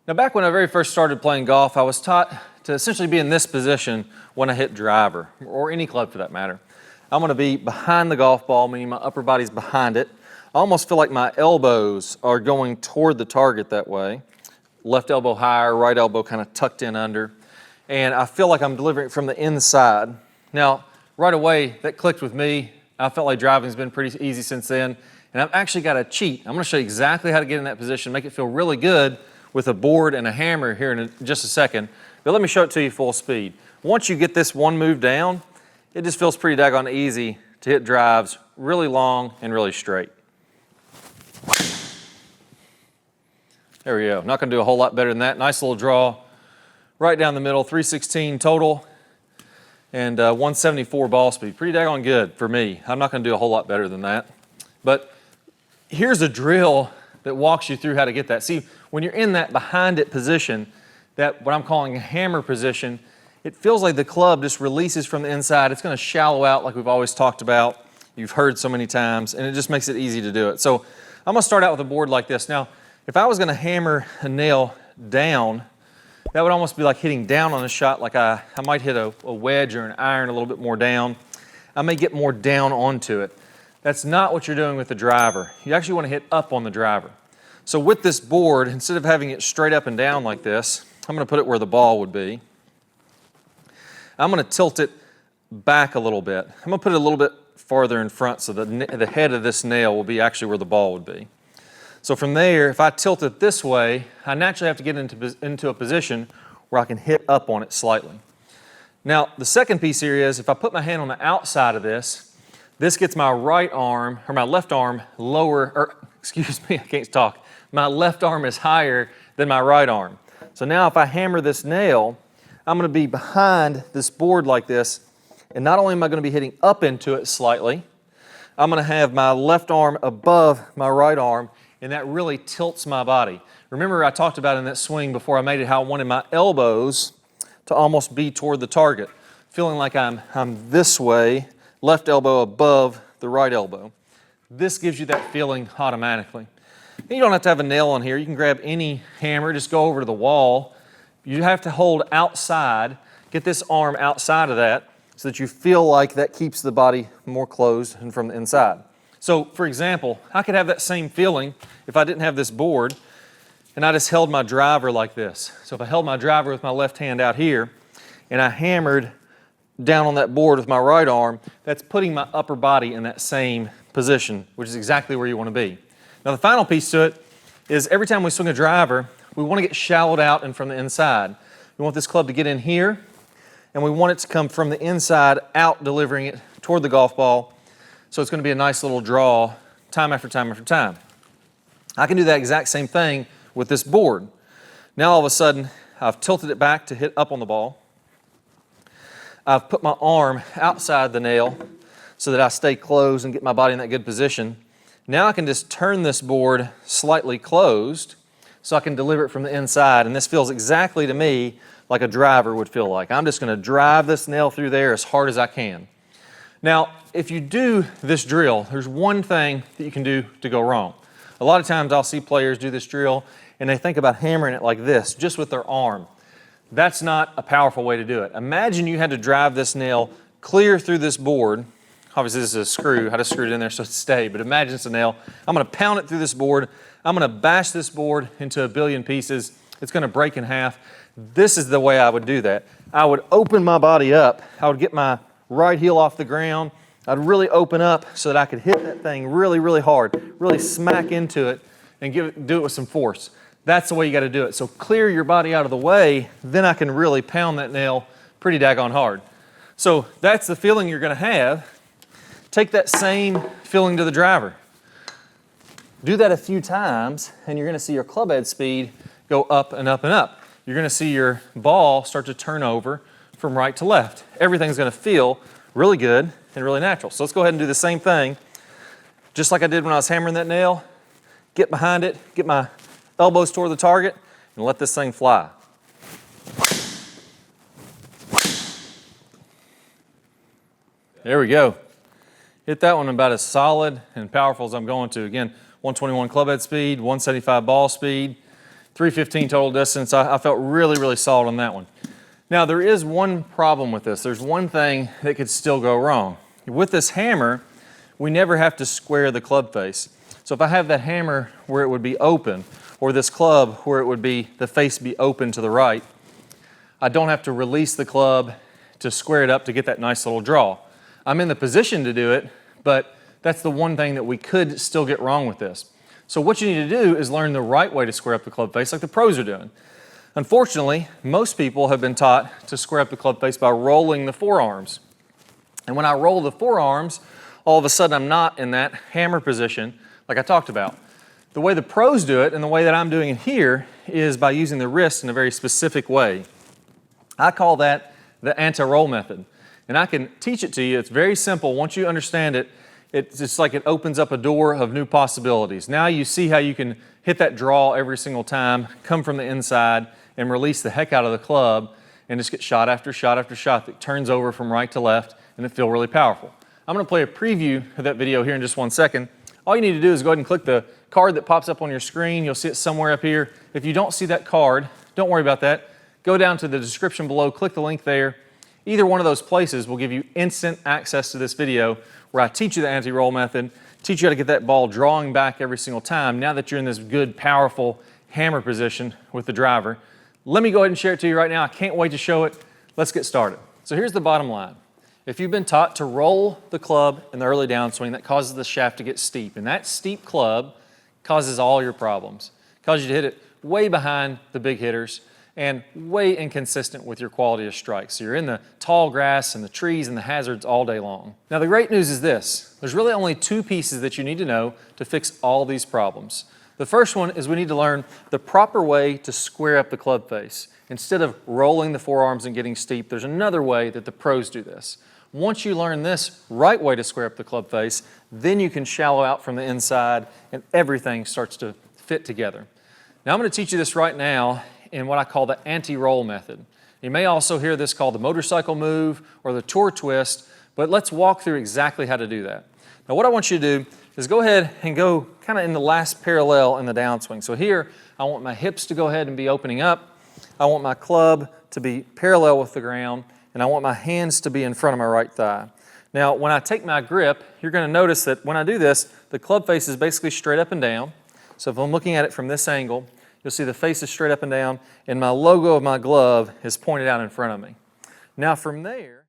Now, back when I very first started playing golf, I was taught to essentially be in this position when I hit driver, or any club for that matter. I'm going to be behind the golf ball, meaning my upper body's behind it. I almost feel like my elbows are going toward the target that way. Left elbow higher, right elbow kind of tucked in under. And I feel like I'm delivering it from the inside. Now, right away, that clicked with me. I felt like driving's been pretty easy since then. And I've actually got a cheat. I'm going to show you exactly how to get in that position, make it feel really good with a board and a hammer here in just a second. But let me show it to you full speed. Once you get this one move down, it just feels pretty daggone easy to hit drives really long and really straight. There we go. Not going to do a whole lot better than that. Nice little draw right down the middle, 316 total and 174 ball speed. Pretty daggone good for me. I'm not going to do a whole lot better than that. But here's a drill that walks you through how to get that. See, when you're in that behind it position, that what I'm calling a hammer position, it feels like the club just releases from the inside. It's going to shallow out like we've always talked about. You've heard so many times, and it just makes it easy to do it. So I'm going to start out with a board like this. Now, if I was going to hammer a nail down, that would almost be like hitting down on a shot, like I might hit a wedge or an iron a little bit more down. I may get more down onto it. That's not what you're doing with the driver. You actually want to hit up on the driver. So with this board, instead of having it straight up and down like this, I'm going to put it where the ball would be. I'm going to tilt it back a little bit. I'm going to put it a little bit farther in front so the head of this nail will be actually where the ball would be. So from there, if I tilt it this way, I naturally have to get into a position where I can hit up on it slightly. Now, the second piece here is if I put my hand on the outside of this gets my right arm, or my left arm lower, or excuse me, I can't talk. My left arm is higher than my right arm. So now if I hammer this nail, I'm going to be behind this board like this, and not only am I going to be hitting up into it slightly, I'm going to have my left arm above my right arm, and that really tilts my body. Remember I talked about in that swing before I made it how I wanted my elbows to almost be toward the target, feeling like I'm this way, left elbow above the right elbow. This gives you that feeling automatically. And you don't have to have a nail on here. You can grab any hammer, just go over to the wall. You have to hold outside, get this arm outside of that so that you feel like that keeps the body more closed and from the inside. So, for example, I could have that same feeling if I didn't have this board and I just held my driver like this. So if I held my driver with my left hand out here and I hammered down on that board with my right arm, that's putting my upper body in that same position, which is exactly where you want to be. Now the final piece to it is every time we swing a driver, we want to get shallowed out and from the inside. We want this club to get in here, and we want it to come from the inside out, delivering it toward the golf ball. So it's going to be a nice little draw time after time after time. I can do that exact same thing with this board. Now all of a sudden, I've tilted it back to hit up on the ball. I've put my arm outside the nail so that I stay closed and get my body in that good position. Now I can just turn this board slightly closed so I can deliver it from the inside, and this feels exactly to me like a driver would feel like. I'm just going to drive this nail through there as hard as I can. Now, if you do this drill, there's one thing that you can do to go wrong. A lot of times I'll see players do this drill and they think about hammering it like this, just with their arm. That's not a powerful way to do it. Imagine you had to drive this nail clear through this board. Obviously this is a screw. I just screwed it in there so it stayed, but imagine it's a nail. I'm going to pound it through this board. I'm going to bash this board into a billion pieces. It's going to break in half. This is the way I would do that. I would open my body up. I would get my right heel off the ground. I'd really open up so that I could hit that thing really, really hard, really smack into it and do it with some force. That's the way you got to do it. So clear your body out of the way, then I can really pound that nail pretty daggone hard. So that's the feeling you're going to have. Take that same feeling to the driver. Do that a few times and you're going to see your club head speed go up and up and up. You're going to see your ball start to turn over from right to left. Everything's going to feel really good and really natural. So let's go ahead and do the same thing. Just like I did when I was hammering that nail, get behind it, get my elbows toward the target, and let this thing fly. There we go. Hit that one about as solid and powerful as I'm going to. Again, 121 club head speed, 175 ball speed. 315 total distance. I felt really, really solid on that one. Now there is one problem with this. There's one thing that could still go wrong. With this hammer, we never have to square the club face. So if I have that hammer where it would be open, or this club where it would be, the face be open to the right, I don't have to release the club to square it up to get that nice little draw. I'm in the position to do it, but that's the one thing that we could still get wrong with this. So what you need to do is learn the right way to square up the club face like the pros are doing. Unfortunately, most people have been taught to square up the club face by rolling the forearms. And when I roll the forearms, all of a sudden I'm not in that hammer position like I talked about. The way the pros do it and the way that I'm doing it here is by using the wrist in a very specific way. I call that the anti-roll method. And I can teach it to you. It's very simple. Once you understand it, it's just like it opens up a door of new possibilities. Now you see how you can hit that draw every single time, come from the inside, and release the heck out of the club, and just get shot after shot after shot that turns over from right to left, and it feels really powerful. I'm going to play a preview of that video here in just 1 second. All you need to do is go ahead and click the card that pops up on your screen. You'll see it somewhere up here. If you don't see that card, don't worry about that. Go down to the description below, click the link there. Either one of those places will give you instant access to this video where I teach you the anti-roll method, teach you how to get that ball drawing back every single time now that you're in this good, powerful hammer position with the driver. Let me go ahead and share it to you right now. I can't wait to show it. Let's get started. So here's the bottom line. If you've been taught to roll the club in the early downswing, that causes the shaft to get steep. And that steep club causes all your problems. It causes you to hit it way behind the big hitters and way inconsistent with your quality of strikes. So you're in the tall grass and the trees and the hazards all day long. Now the great news is this. There's really only two pieces that you need to know to fix all these problems. The first one is we need to learn the proper way to square up the club face. Instead of rolling the forearms and getting steep, there's another way that the pros do this. Once you learn this right way to square up the club face, then you can shallow out from the inside and everything starts to fit together. Now I'm going to teach you this right now in what I call the anti-roll method. You may also hear this called the motorcycle move or the tour twist, but let's walk through exactly how to do that. Now what I want you to do is go ahead and go kind of in the last parallel in the downswing. So here, I want my hips to go ahead and be opening up. I want my club to be parallel with the ground, and I want my hands to be in front of my right thigh. Now, when I take my grip, you're going to notice that when I do this, the club face is basically straight up and down. So if I'm looking at it from this angle, you'll see the face is straight up and down, and my logo of my glove is pointed out in front of me. Now from there,